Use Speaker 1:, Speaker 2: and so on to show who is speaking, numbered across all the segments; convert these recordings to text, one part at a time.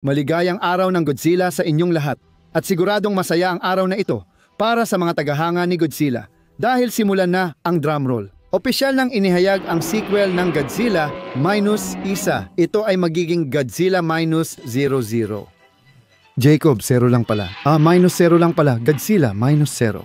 Speaker 1: Maligayang araw ng Godzilla sa inyong lahat at siguradong masaya ang araw na ito para sa mga tagahanga ni Godzilla dahil simulan na ang drumroll. Opisyal nang inihayag ang sequel ng Godzilla Minus Isa. Ito ay magiging Godzilla Minus 00. Jacob, 0 lang pala. Minus 0 lang pala. Godzilla Minus 0.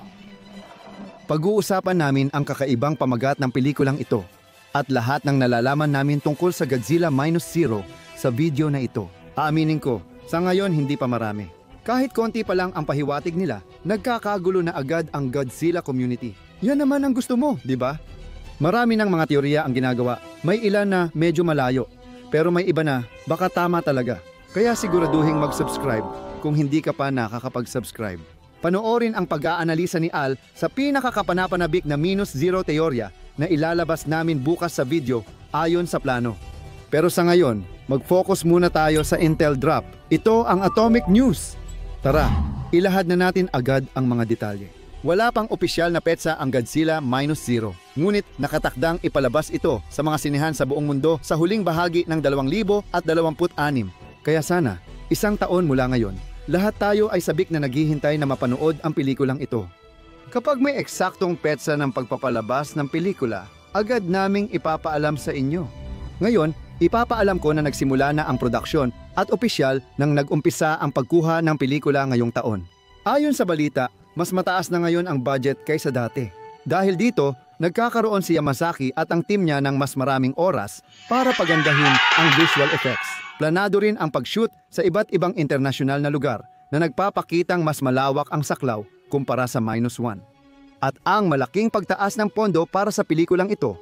Speaker 1: Pag-uusapan namin ang kakaibang pamagat ng pelikulang ito at lahat ng nalalaman namin tungkol sa Godzilla Minus 0 sa video na ito. Aaminin ko, sa ngayon hindi pa marami. Kahit konti pa lang ang pahiwatig nila, nagkakagulo na agad ang Godzilla community. Yan naman ang gusto mo, di ba? Marami ng mga teorya ang ginagawa. May ilan na medyo malayo, pero may iba na baka tama talaga. Kaya siguraduhin mag-subscribe kung hindi ka pa nakakapag-subscribe. Panoorin ang pag-aanalisa ni Al sa pinakakapanapanabik na Minus 0 teorya na ilalabas namin bukas sa video ayon sa plano. Pero sa ngayon, mag-focus muna tayo sa Intel Drop. Ito ang Atomic News. Tara, ilahad na natin agad ang mga detalye. Wala pang opisyal na petsa ang Godzilla Minus 0. Ngunit nakatakdang ipalabas ito sa mga sinehan sa buong mundo sa huling bahagi ng 2026. Kaya sana, isang taon mula ngayon, lahat tayo ay sabik na naghihintay na mapanood ang pelikulang ito. Kapag may eksaktong petsa ng pagpapalabas ng pelikula, agad naming ipapaalam sa inyo. Ngayon, ipapaalam ko na nagsimula na ang produksyon at opisyal nang nag-umpisa ang pagkuha ng pelikula ngayong taon. Ayon sa balita, mas mataas na ngayon ang budget kaysa dati. Dahil dito, nagkakaroon si Yamazaki at ang team niya ng mas maraming oras para pagandahin ang visual effects. Planado rin ang pag-shoot sa iba't ibang internasyonal na lugar na nagpapakitang mas malawak ang saklaw kumpara sa Minus 1. At ang malaking pagtaas ng pondo para sa pelikulang ito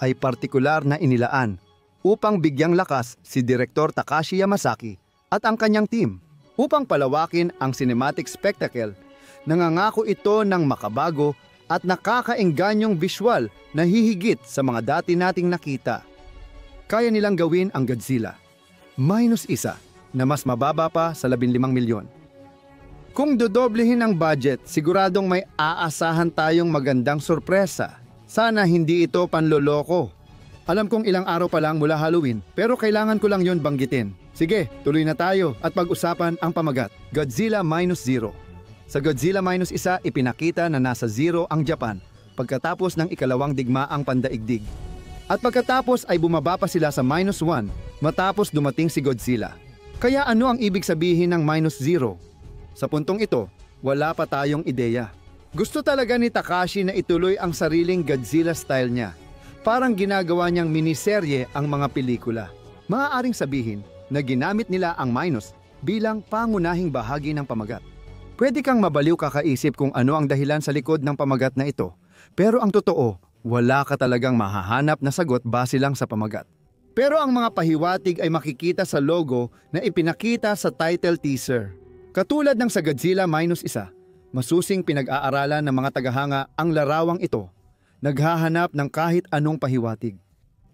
Speaker 1: ay partikular na inilaan upang bigyang lakas si Direktor Takashi Yamazaki at ang kanyang team. Upang palawakin ang cinematic spectacle, nangangako ito ng makabago at nakakaengganyong visual na hihigit sa mga dati nating nakita. Kaya nilang gawin ang Godzilla Minus Isa na mas mababa pa sa 15 milyon. Kung dodoblehin ang budget, siguradong may aasahan tayong magandang sorpresa. Sana hindi ito panloloko. Alam kong ilang araw pa lang mula Halloween, pero kailangan ko lang yon banggitin. Sige, tuloy na tayo at pag-usapan ang pamagat. Godzilla Minus 0. Sa Godzilla Minus Isa, ipinakita na nasa 0 ang Japan pagkatapos ng ikalawang digmaang pandaigdig. At pagkatapos ay bumaba pa sila sa Minus 1 matapos dumating si Godzilla. Kaya ano ang ibig sabihin ng Minus 0? Sa puntong ito, wala pa tayong ideya. Gusto talaga ni Takashi na ituloy ang sariling Godzilla style niya. Parang ginagawa niyang miniserye ang mga pelikula. Maaaring sabihin na ginamit nila ang Minus bilang pangunahing bahagi ng pamagat. Pwede kang mabaliw kakaisip kung ano ang dahilan sa likod ng pamagat na ito. Pero ang totoo, wala ka talagang mahahanap na sagot base lang sa pamagat. Pero ang mga pahiwatig ay makikita sa logo na ipinakita sa title teaser. Katulad ng sa Godzilla Minus Isa, masusing pinag-aaralan ng mga tagahanga ang larawang ito. Naghahanap ng kahit anong pahiwatig.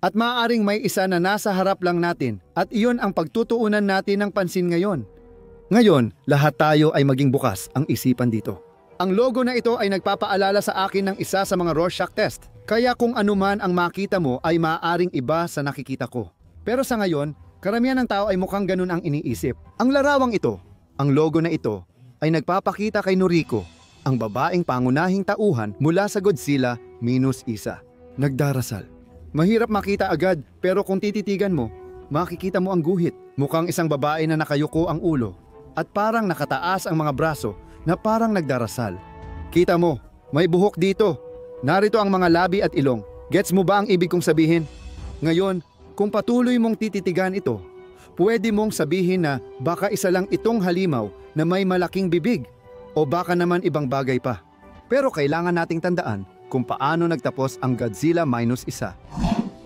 Speaker 1: At maaaring may isa na nasa harap lang natin at iyon ang pagtutuunan natin ng pansin ngayon. Ngayon, lahat tayo ay maging bukas ang isipan dito. Ang logo na ito ay nagpapaalala sa akin ng isa sa mga Rorschach test. Kaya kung anuman ang makita mo ay maaaring iba sa nakikita ko. Pero sa ngayon, karamihan ng tao ay mukhang ganun ang iniisip. Ang larawang ito, ang logo na ito, ay nagpapakita kay Noriko, ang babaeng pangunahing tauhan mula sa Godzilla Minus Isa. Nagdarasal. Mahirap makita agad pero kung tititigan mo, makikita mo ang guhit. Mukhang isang babae na nakayuko ang ulo at parang nakataas ang mga braso na parang nagdarasal. Kita mo, may buhok dito. Narito ang mga labi at ilong. Gets mo ba ang ibig kong sabihin? Ngayon, kung patuloy mong tititigan ito, pwede mong sabihin na baka isa lang itong halimaw na may malaking bibig o baka naman ibang bagay pa. Pero kailangan nating tandaan kung paano nagtapos ang Godzilla Minus Isa.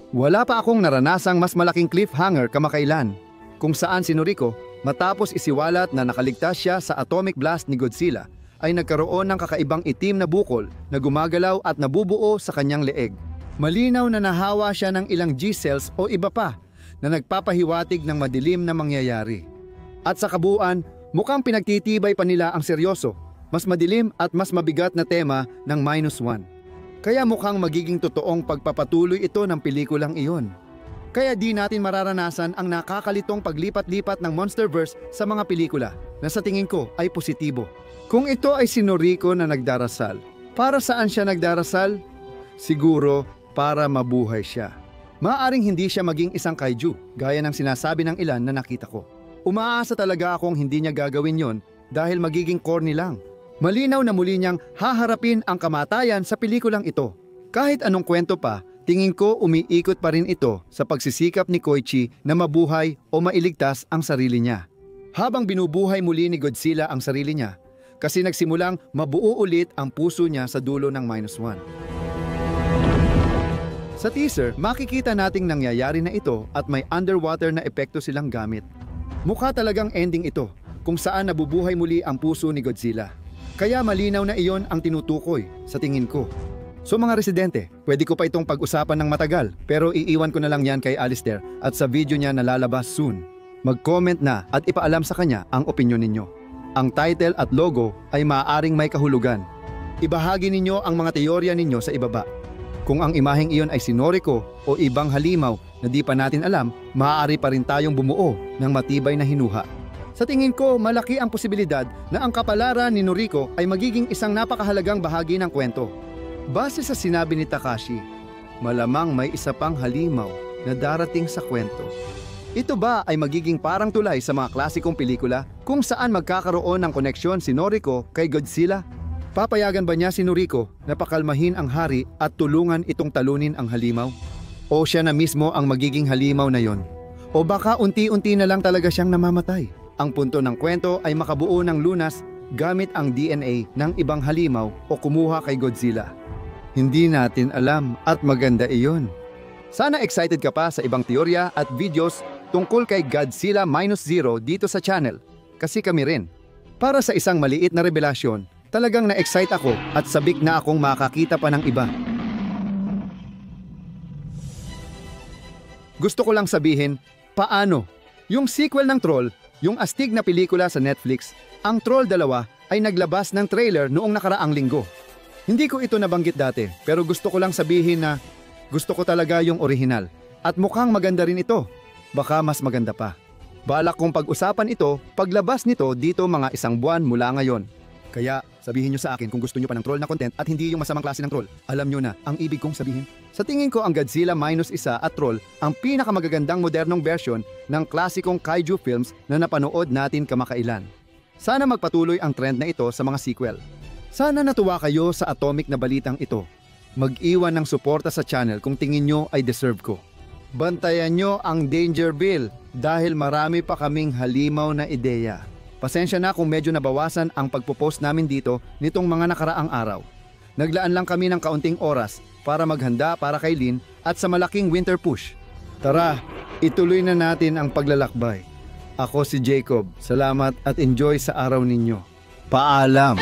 Speaker 1: Wala pa akong naranasang mas malaking cliffhanger kamakailan, kung saan si Noriko, matapos isiwalat na nakaligtas siya sa atomic blast ni Godzilla, ay nagkaroon ng kakaibang itim na bukol na gumagalaw at nabubuo sa kanyang leeg. Malinaw na nahawa siya ng ilang G-cells o iba pa na nagpapahiwatig ng madilim na mangyayari. At sa kabuuan, mukhang pinagtitibay pa nila ang seryoso, mas madilim at mas mabigat na tema ng Minus 1. Kaya mukhang magiging totoong pagpapatuloy ito ng pelikulang iyon. Kaya di natin mararanasan ang nakakalitong paglipat-lipat ng Monsterverse sa mga pelikula na sa tingin ko ay positibo. Kung ito ay si Noriko na nagdarasal, para saan siya nagdarasal? Siguro para mabuhay siya. Maaaring hindi siya maging isang kaiju, gaya ng sinasabi ng ilan na nakita ko. Umaasa talaga akong hindi niya gagawin yon dahil magiging corny lang. Malinaw na muli niyang haharapin ang kamatayan sa pelikulang ito. Kahit anong kwento pa, tingin ko umiikot pa rin ito sa pagsisikap ni Koichi na mabuhay o mailigtas ang sarili niya. Habang binubuhay muli ni Godzilla ang sarili niya, kasi nagsimulang mabuo ulit ang puso niya sa dulo ng -1. Sa teaser, makikita nating nangyayari na ito at may underwater na epekto silang gamit. Mukha talagang ending ito, kung saan nabubuhay muli ang puso ni Godzilla. Kaya malinaw na iyon ang tinutukoy, sa tingin ko. So mga residente, pwede ko pa itong pag-usapan ng matagal, pero iiwan ko na lang yan kay Alistair at sa video niya na lalabas soon. Mag-comment na at ipaalam sa kanya ang opinyon ninyo. Ang title at logo ay maaaring may kahulugan. Ibahagi ninyo ang mga teorya ninyo sa ibaba. Kung ang imaheng iyon ay si Noriko o ibang halimaw na di pa natin alam, maaari pa rin tayong bumuo ng matibay na hinuha. Sa tingin ko, malaki ang posibilidad na ang kapalaran ni Noriko ay magiging isang napakahalagang bahagi ng kwento. Base sa sinabi ni Takashi, malamang may isa pang halimaw na darating sa kwento. Ito ba ay magiging parang tulay sa mga klasikong pelikula kung saan magkakaroon ng koneksyon si Noriko kay Godzilla? Papayagan ba niya si Noriko na pakalmahin ang hari at tulungan itong talunin ang halimaw? O siya na mismo ang magiging halimaw na yon? O baka unti-unti na lang talaga siyang namamatay? Ang punto ng kwento ay makabuo ng lunas gamit ang DNA ng ibang halimaw o kumuha kay Godzilla. Hindi natin alam at maganda iyon. Sana excited ka pa sa ibang teorya at videos tungkol kay Godzilla -0 dito sa channel, kasi kami rin. Para sa isang maliit na revelasyon, talagang na-excite ako at sabik na akong makakita pa ng iba. Gusto ko lang sabihin, paano? Yung sequel ng Troll, yung astig na pelikula sa Netflix, ang Troll 2 ay naglabas ng trailer noong nakaraang linggo. Hindi ko ito nabanggit dati, pero gusto ko lang sabihin na gusto ko talaga yung orihinal. At mukhang maganda rin ito. Baka mas maganda pa. Balak kong pag-usapan ito paglabas nito dito mga 1 buwan mula ngayon. Kaya sabihin nyo sa akin kung gusto nyo pa ng troll na content at hindi yung masamang klase ng troll. Alam nyo na ang ibig kong sabihin. Sa tingin ko ang Godzilla -1 at Troll ang pinakamagagandang modernong version ng klasikong kaiju films na napanood natin kamakailan. Sana magpatuloy ang trend na ito sa mga sequel. Sana natuwa kayo sa atomic na balitang ito. Mag-iwan ng suporta sa channel kung tingin nyo ay deserve ko. Bantayan nyo ang Danger Bill dahil marami pa kaming halimaw na ideya. Pasensya na kung medyo nabawasan ang pagpo-post namin dito nitong mga nakaraang araw. Naglaan lang kami ng kaunting oras para maghanda para kay Lynn at sa malaking winter push. Tara, ituloy na natin ang paglalakbay. Ako si Jacob. Salamat at enjoy sa araw ninyo. Paalam!